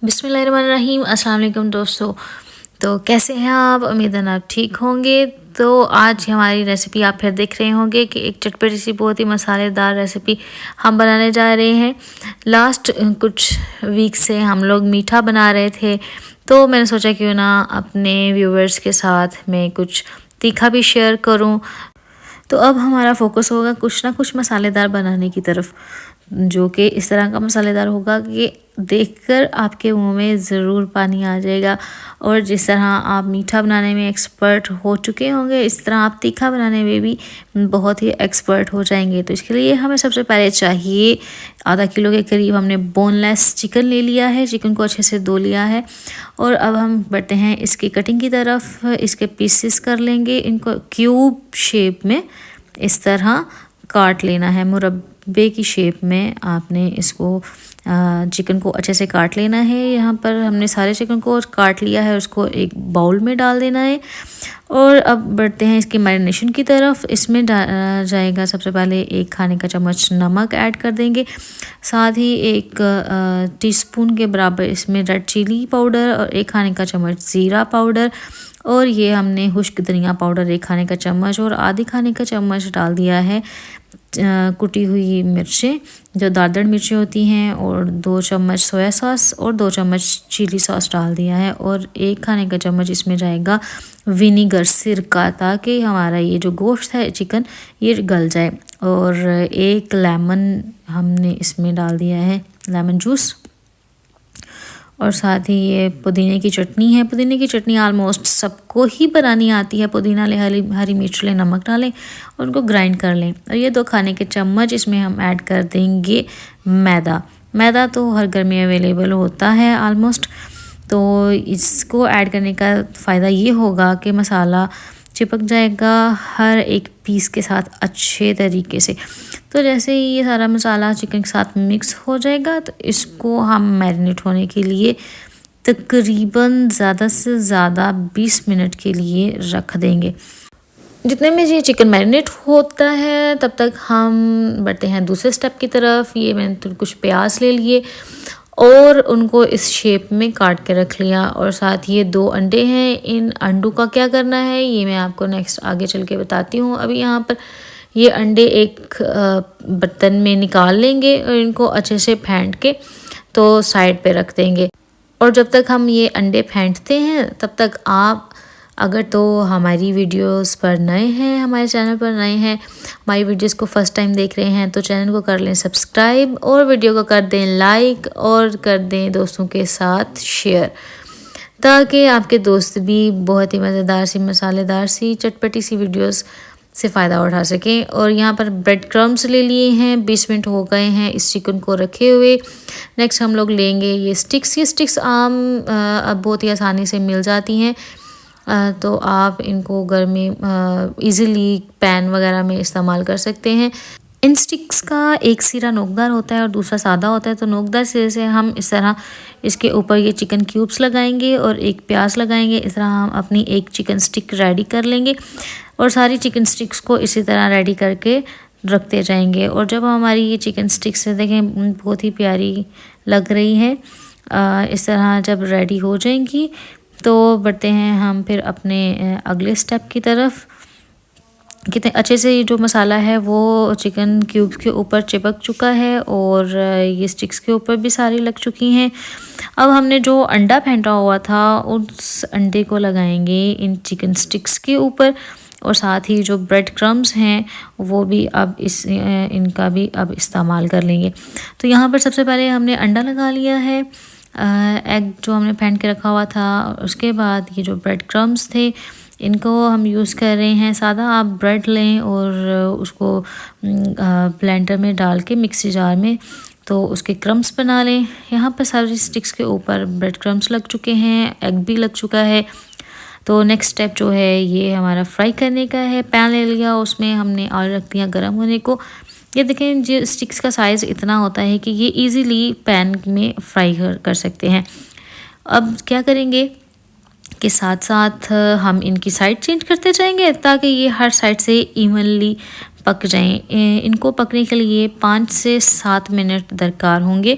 बिस्मिल्लाहिर्रहमानिर्रहीम। अस्सलाम वालेकुम दोस्तों। तो कैसे हैं आप? उम्मीद है आप ठीक होंगे। तो आज हमारी रेसिपी आप फिर देख रहे होंगे कि एक चटपटी सी बहुत ही मसालेदार रेसिपी हम बनाने जा रहे हैं। लास्ट कुछ वीक से हम लोग मीठा बना रहे थे, तो मैंने सोचा क्यों ना अपने व्यूवर्स के साथ मैं कुछ तीखा भी शेयर करूं। तो अब हमारा फोकस होगा कुछ ना कुछ मसालेदार बनाने की तरफ, जो कि इस तरह का मसालेदार होगा कि देखकर आपके मुंह में ज़रूर पानी आ जाएगा। और जिस तरह आप मीठा बनाने में एक्सपर्ट हो चुके होंगे, इस तरह आप तीखा बनाने में भी बहुत ही एक्सपर्ट हो जाएंगे। तो इसके लिए हमें सबसे पहले चाहिए आधा किलो के करीब हमने बोनलेस चिकन ले लिया है। चिकन को अच्छे से धो लिया है और अब हम बढ़ते हैं इसकी कटिंग की तरफ। इसके पीसेस कर लेंगे, इनको क्यूब शेप में इस तरह काट लेना है। मुरब्बे की शेप में आपने इसको चिकन को अच्छे से काट लेना है। यहाँ पर हमने सारे चिकन को काट लिया है, उसको एक बाउल में डाल देना है। और अब बढ़ते हैं इसकी मैरिनेशन की तरफ। इसमें जाएगा सबसे पहले 1 खाने का चम्मच नमक ऐड कर देंगे, साथ ही 1 टीस्पून के बराबर इसमें रेड चिली पाउडर और 1 खाने का चम्मच ज़ीरा पाउडर, और ये हमने खुश्क धनिया पाउडर 1 खाने का चम्मच और आधी खाने का चम्मच डाल दिया है कुटी हुई मिर्चें, जो दारदार मिर्चें होती हैं, और 2 चम्मच सोया सॉस और 2 चम्मच चिली सॉस डाल दिया है। और 1 खाने का चम्मच इसमें जाएगा विनीगर, सिरका, ताकि हमारा ये जो गोश्त है चिकन ये गल जाए। और 1 लेमन हमने इसमें डाल दिया है, लेमन जूस। और साथ ही ये पुदीने की चटनी है। पुदीने की चटनी आलमोस्ट सबको ही बनानी आती है। पुदीना ले, हरी मिर्च ले, नमक डालें और उनको ग्राइंड कर लें। और ये 2 खाने के चम्मच इसमें हम ऐड कर देंगे मैदा। मैदा तो हर घर में अवेलेबल होता है ऑलमोस्ट। तो इसको ऐड करने का फ़ायदा ये होगा कि मसाला चिपक जाएगा हर एक पीस के साथ अच्छे तरीके से। तो जैसे ही ये सारा मसाला चिकन के साथ मिक्स हो जाएगा, तो इसको हम मैरिनेट होने के लिए तकरीबन ज़्यादा से ज़्यादा 20 मिनट के लिए रख देंगे। जितने में ये चिकन मैरिनेट होता है तब तक हम बढ़ते हैं दूसरे स्टेप की तरफ। ये मैंने तो कुछ प्याज ले लिए और उनको इस शेप में काट के रख लिया, और साथ ये 2 अंडे हैं। इन अंडों का क्या करना है ये मैं आपको नेक्स्ट आगे चल के बताती हूँ। अभी यहाँ पर ये अंडे एक बर्तन में निकाल लेंगे और इनको अच्छे से फेंट के तो साइड पे रख देंगे। और जब तक हम ये अंडे फेंटते हैं तब तक आप अगर तो हमारी वीडियोस पर नए हैं, हमारे चैनल पर नए हैं, हमारी वीडियोस को फर्स्ट टाइम देख रहे हैं, तो चैनल को कर लें सब्सक्राइब और वीडियो को कर दें लाइक और कर दें दोस्तों के साथ शेयर, ताकि आपके दोस्त भी बहुत ही मज़ेदार सी, मसालेदार सी, चटपटी सी वीडियोस से फ़ायदा उठा सकें। और यहाँ पर ब्रेड क्रम्स ले लिए हैं। 20 मिनट हो गए हैं इस चिकन को रखे हुए। नेक्स्ट हम लोग लेंगे ये स्टिक्स। ये स्टिक्स आम अब बहुत ही आसानी से मिल जाती हैं, तो आप इनको घर में इजीली पैन वगैरह में इस्तेमाल कर सकते हैं। इन स्टिक्स का एक सिरा नोकदार होता है और दूसरा सादा होता है। तो नोकदार सिरे से हम इस तरह इसके ऊपर ये चिकन क्यूब्स लगाएंगे और एक प्याज लगाएंगे। इस तरह हम अपनी एक चिकन स्टिक रेडी कर लेंगे और सारी चिकन स्टिक्स को इसी तरह रेडी करके रखते जाएंगे। और जब हमारी ये चिकन स्टिक्स से देखें बहुत ही प्यारी लग रही है, इस तरह जब रेडी हो जाएंगी तो बढ़ते हैं हम फिर अपने अगले स्टेप की तरफ। कितने अच्छे से ये जो मसाला है वो चिकन क्यूब्स के ऊपर चिपक चुका है और ये स्टिक्स के ऊपर भी सारी लग चुकी हैं। अब हमने जो अंडा फेंटा हुआ था उस अंडे को लगाएंगे इन चिकन स्टिक्स के ऊपर, और साथ ही जो ब्रेड क्रम्स हैं वो भी अब इनका भी अब इस्तेमाल कर लेंगे। तो यहाँ पर सबसे पहले हमने अंडा लगा लिया है, एग जो हमने फेंट के रखा हुआ था। उसके बाद ये जो ब्रेड क्रम्स थे इनको हम यूज़ कर रहे हैं। सादा आप ब्रेड लें और उसको ब्लेंडर में डाल के मिक्सी जार में तो उसके क्रम्स बना लें। यहाँ पर सारी स्टिक्स के ऊपर ब्रेड क्रम्स लग चुके हैं, एग भी लग चुका है। तो नेक्स्ट स्टेप जो है ये हमारा फ्राई करने का है। पैन ले लिया, उसमें हमने ऑयल रख दिया गर्म होने को। ये देखें जो स्टिक्स का साइज़ इतना होता है कि ये इजीली पैन में फ्राई कर सकते हैं। अब क्या करेंगे कि साथ साथ हम इनकी साइड चेंज करते जाएंगे ताकि ये हर साइड से इवनली पक जाएं। इनको पकने के लिए 5 से 7 मिनट दरकार होंगे।